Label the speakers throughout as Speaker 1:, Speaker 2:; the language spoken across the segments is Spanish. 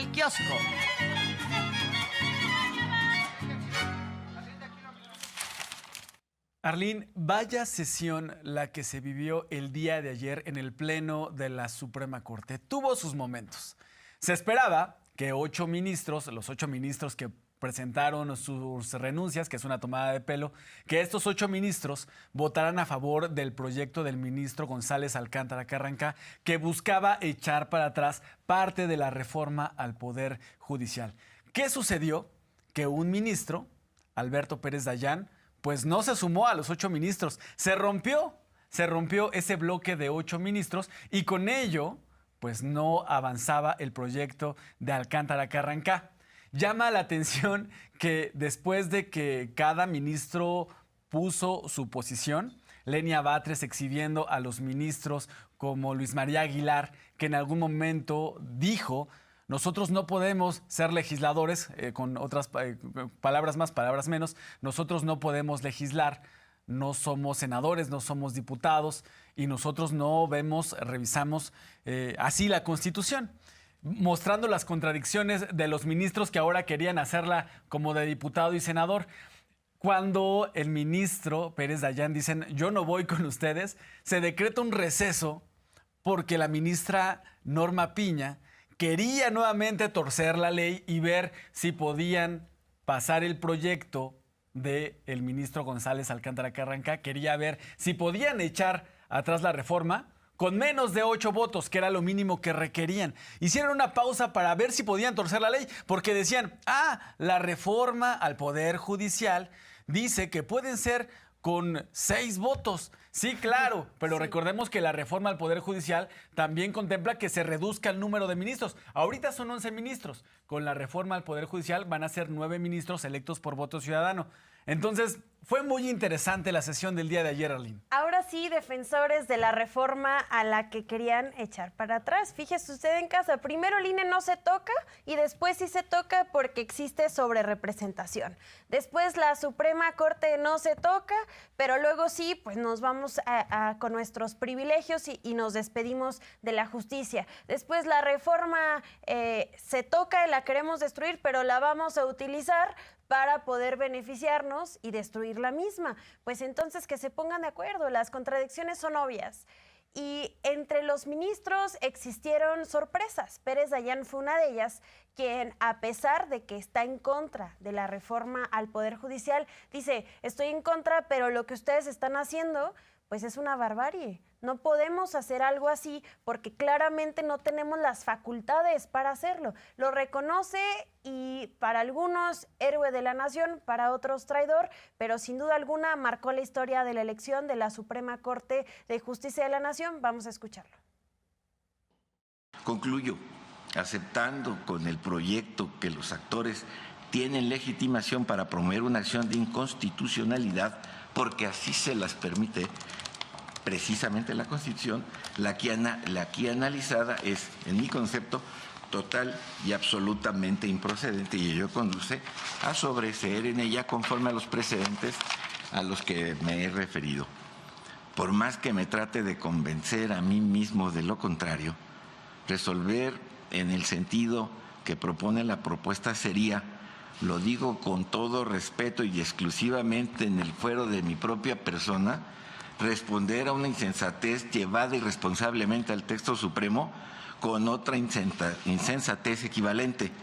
Speaker 1: al kiosco.
Speaker 2: Arlene, vaya sesión la que se vivió el día de ayer en el Pleno de la Suprema Corte. Tuvo sus momentos. Se esperaba que los 8 ministros que presentaron sus renuncias, que es una tomada de pelo, que estos 8 ministros votaran a favor del proyecto del ministro González Alcántara Carrancá, que buscaba echar para atrás parte de la reforma al Poder Judicial. ¿Qué sucedió? Que un ministro, Alberto Pérez Dayán, pues no se sumó a los 8 ministros. Se rompió ese bloque de 8 ministros y con ello, pues no avanzaba el proyecto de Alcántara Carrancá. Llama la atención que después de que cada ministro puso su posición, Lenia Batres exhibiendo a los ministros como Luis María Aguilar, que en algún momento dijo: nosotros no podemos ser legisladores, con otras palabras más, palabras menos, nosotros no podemos legislar, no somos senadores, no somos diputados y nosotros no revisamos así la Constitución, mostrando las contradicciones de los ministros que ahora querían hacerla como de diputado y senador. Cuando el ministro Pérez Dayán dicen: yo no voy con ustedes, se decreta un receso porque la ministra Norma Piña quería nuevamente torcer la ley y ver si podían pasar el proyecto del ministro González Alcántara Carrancá. Quería ver si podían echar atrás la reforma con menos de 8 votos, que era lo mínimo que requerían. Hicieron una pausa para ver si podían torcer la ley, porque decían: la reforma al Poder Judicial dice que pueden ser con 6 votos. Sí, claro, pero sí, recordemos que la reforma al Poder Judicial también contempla que se reduzca el número de ministros. Ahorita son 11 ministros. Con la reforma al Poder Judicial van a ser 9 ministros electos por voto ciudadano. Entonces, fue muy interesante la sesión del día de ayer, Arlene.
Speaker 3: Ahora sí, defensores de la reforma a la que querían echar para atrás. Fíjese usted en casa, primero el INE no se toca y después sí se toca porque existe sobrerepresentación. Después la Suprema Corte no se toca, pero luego sí, pues nos vamos con nuestros privilegios y nos despedimos de la justicia. Después la reforma se toca y la queremos destruir, pero la vamos a utilizar para poder beneficiarnos y destruir la misma. Pues entonces que se pongan de acuerdo, las contradicciones son obvias. Y entre los ministros existieron sorpresas. Pérez Dayán fue una de ellas, quien a pesar de que está en contra de la reforma al Poder Judicial, dice: estoy en contra, pero lo que ustedes están haciendo pues es una barbarie. No podemos hacer algo así porque claramente no tenemos las facultades para hacerlo. Lo reconoce y para algunos héroe de la nación, para otros traidor, pero sin duda alguna marcó la historia de la elección de la Suprema Corte de Justicia de la Nación. Vamos a escucharlo.
Speaker 4: Concluyo aceptando con el proyecto que los actores tienen legitimación para promover una acción de inconstitucionalidad porque así se las permite precisamente la Constitución. La aquí analizada es, en mi concepto, total y absolutamente improcedente y ello conduce a sobreseer en ella conforme a los precedentes a los que me he referido. Por más que me trate de convencer a mí mismo de lo contrario, resolver en el sentido que propone la propuesta sería, lo digo con todo respeto y exclusivamente en el fuero de mi propia persona, responder a una insensatez llevada irresponsablemente al texto supremo con otra insensatez equivalente,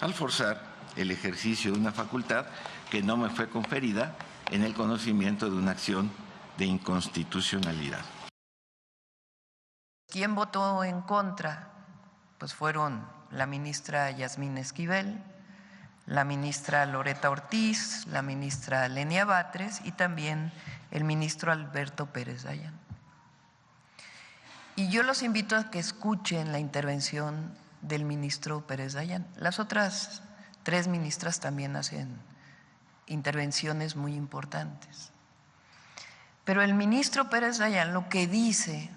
Speaker 4: al forzar el ejercicio de una facultad que no me fue conferida en el conocimiento de una acción de inconstitucionalidad.
Speaker 5: ¿Quién votó en contra? Pues fueron la ministra Yasmín Esquivel, la ministra Loreta Ortiz, la ministra Lenia Batres y también el ministro Alberto Pérez Dayán. Y yo los invito a que escuchen la intervención del ministro Pérez Dayán. Las otras 3 ministras también hacen intervenciones muy importantes. Pero el ministro Pérez Dayán lo que dice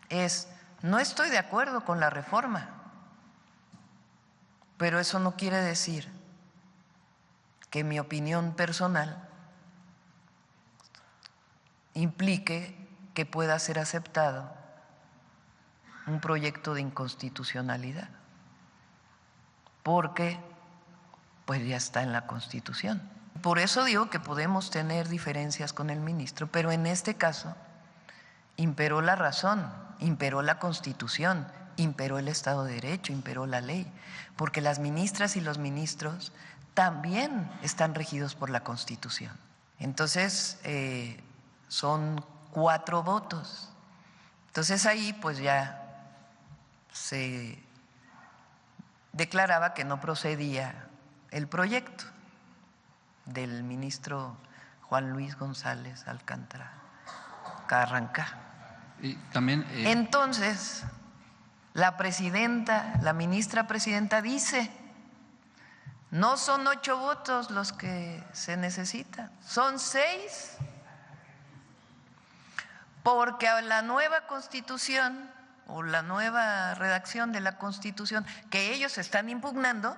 Speaker 5: es: no estoy de acuerdo con la reforma, pero eso no quiere decir que mi opinión personal implique que pueda ser aceptado un proyecto de inconstitucionalidad. porque pues ya está en la Constitución. Por eso digo que podemos tener diferencias con el ministro, pero en este caso imperó la razón, imperó la Constitución, imperó el Estado de Derecho, imperó la ley, porque las ministras y los ministros también están regidos por la Constitución. Entonces, son 4 votos. Entonces ahí pues ya se declaraba que no procedía el proyecto del ministro Juan Luis González Alcántara Carranca.
Speaker 1: Y también,
Speaker 5: Entonces, la ministra presidenta dice, no son 8 votos los que se necesitan, son 6, porque a la nueva Constitución o la nueva redacción de la Constitución que ellos están impugnando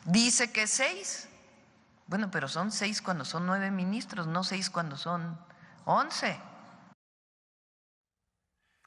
Speaker 5: dice que 6. Bueno, pero son 6 cuando son 9 ministros, no 6 cuando son 11.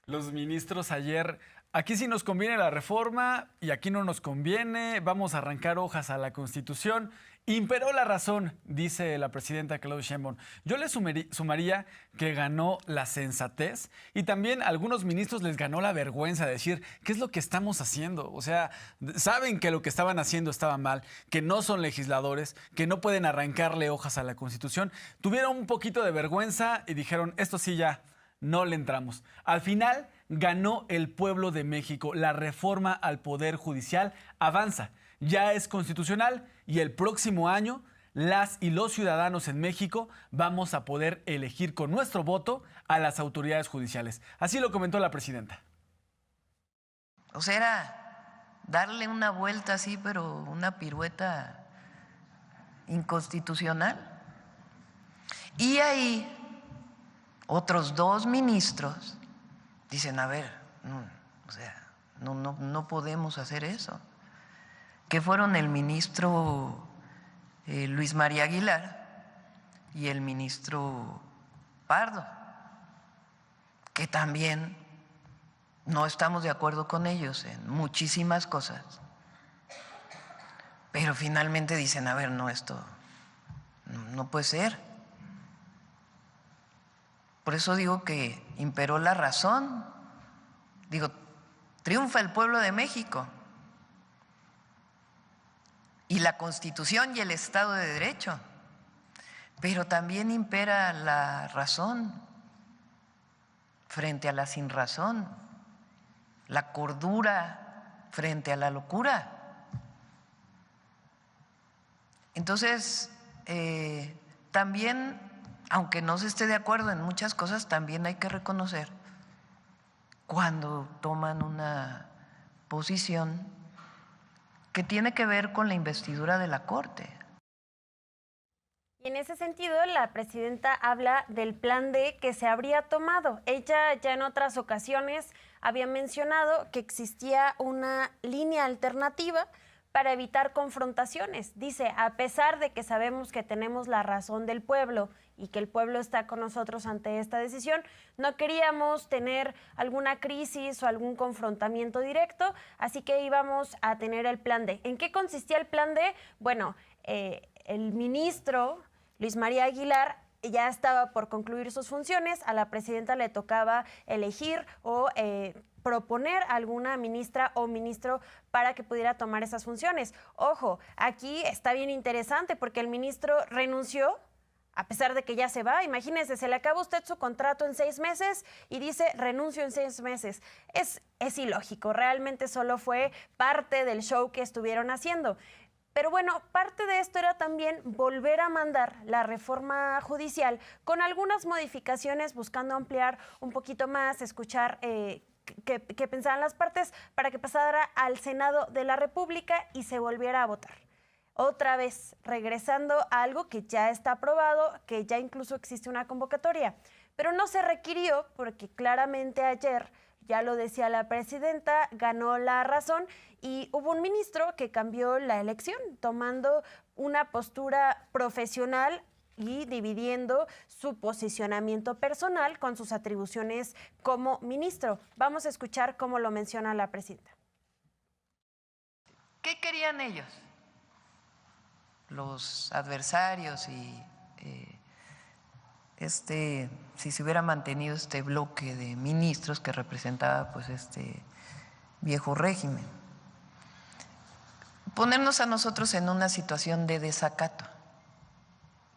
Speaker 2: Los ministros ayer, aquí sí nos conviene la reforma y aquí no nos conviene, vamos a arrancar hojas a la Constitución. Imperó la razón, dice la presidenta Claudia Sheinbaum. Yo le sumaría que ganó la sensatez y también a algunos ministros les ganó la vergüenza de decir, ¿qué es lo que estamos haciendo? O sea, saben que lo que estaban haciendo estaba mal, que no son legisladores, que no pueden arrancarle hojas a la Constitución. Tuvieron un poquito de vergüenza y dijeron, esto sí ya, no le entramos. Al final ganó el pueblo de México. La reforma al Poder Judicial avanza. Ya es constitucional y el próximo año las y los ciudadanos en México vamos a poder elegir con nuestro voto a las autoridades judiciales. Así lo comentó la presidenta.
Speaker 5: O sea, era darle una vuelta así, pero una pirueta inconstitucional. Y ahí otros 2 ministros dicen, a ver, no podemos hacer eso. Que fueron el ministro Luis María Aguilar y el ministro Pardo, que también no estamos de acuerdo con ellos en muchísimas cosas, pero finalmente dicen, a ver, no, esto no puede ser. Por eso digo que imperó la razón. Digo, triunfa el pueblo de México. Y la Constitución y el Estado de Derecho, pero también impera la razón frente a la sinrazón, la cordura frente a la locura. Entonces, también, aunque no se esté de acuerdo en muchas cosas, también hay que reconocer cuando toman una posición que tiene que ver con la investidura de la Corte.
Speaker 3: Y en ese sentido, la presidenta habla del plan D que se habría tomado. Ella ya en otras ocasiones había mencionado que existía una línea alternativa para evitar confrontaciones. Dice, a pesar de que sabemos que tenemos la razón del pueblo y que el pueblo está con nosotros ante esta decisión, no queríamos tener alguna crisis o algún confrontamiento directo, así que íbamos a tener el plan D. ¿En qué consistía el plan D? Bueno, el ministro Luis María Aguilar ya estaba por concluir sus funciones, a la presidenta le tocaba elegir o proponer a alguna ministra o ministro para que pudiera tomar esas funciones. Ojo, aquí está bien interesante porque el ministro renunció, a pesar de que ya se va. Imagínense, se le acaba a usted su contrato en 6 meses y dice renuncio en 6 meses. Es ilógico, realmente solo fue parte del show que estuvieron haciendo. Pero bueno, parte de esto era también volver a mandar la reforma judicial con algunas modificaciones, buscando ampliar un poquito más, escuchar qué pensaban las partes para que pasara al Senado de la República y se volviera a votar. Otra vez, regresando a algo que ya está aprobado, que ya incluso existe una convocatoria. Pero no se requirió porque claramente ayer, ya lo decía la presidenta, ganó la razón y hubo un ministro que cambió la elección, tomando una postura profesional y dividiendo su posicionamiento personal con sus atribuciones como ministro. Vamos a escuchar cómo lo menciona la presidenta.
Speaker 5: ¿Qué querían ellos? Los adversarios y si se hubiera mantenido este bloque de ministros que representaba pues este viejo régimen, ponernos a nosotros en una situación de desacato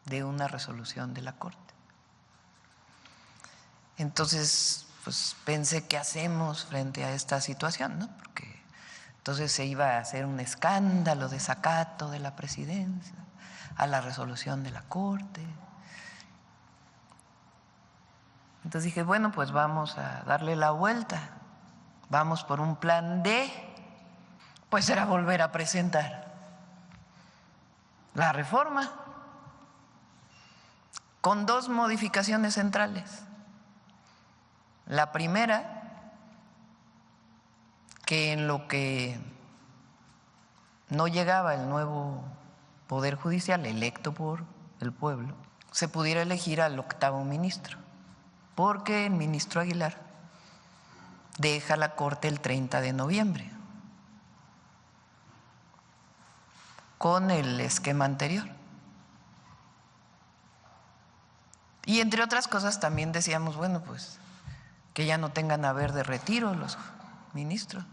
Speaker 5: de una resolución de la Corte. Entonces, pues pensé, ¿qué hacemos frente a esta situación, no? Porque entonces se iba a hacer un escándalo de desacato de la presidencia a la resolución de la Corte. Entonces dije, bueno, pues vamos a darle la vuelta, vamos por un plan D, pues era volver a presentar la reforma con dos modificaciones centrales. La primera, que en lo que no llegaba el nuevo Poder Judicial electo por el pueblo, se pudiera elegir al 8º ministro, porque el ministro Aguilar deja la Corte el 30 de noviembre, con el esquema anterior. Y entre otras cosas también decíamos, bueno, pues que ya no tengan haber de retiro los ministros.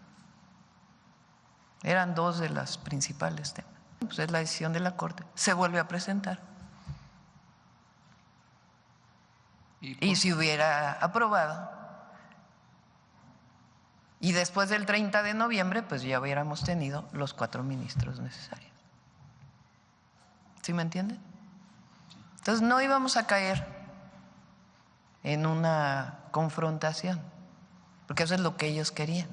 Speaker 5: Eran dos de las principales temas. Pues es la decisión de la Corte. Se vuelve a presentar. Y si hubiera aprobado, y después del 30 de noviembre, pues ya hubiéramos tenido los 4 ministros necesarios. ¿Sí me entienden? Entonces no íbamos a caer en una confrontación, porque eso es lo que ellos querían.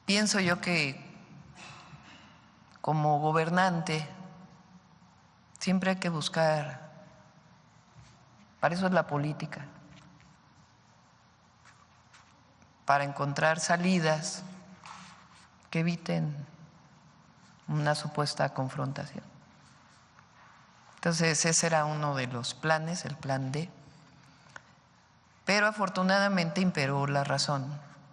Speaker 5: Pienso yo que como gobernante siempre hay que buscar, para eso es la política, para encontrar salidas que eviten una supuesta confrontación. Entonces ese era uno de los planes, el plan D. Pero afortunadamente imperó la razón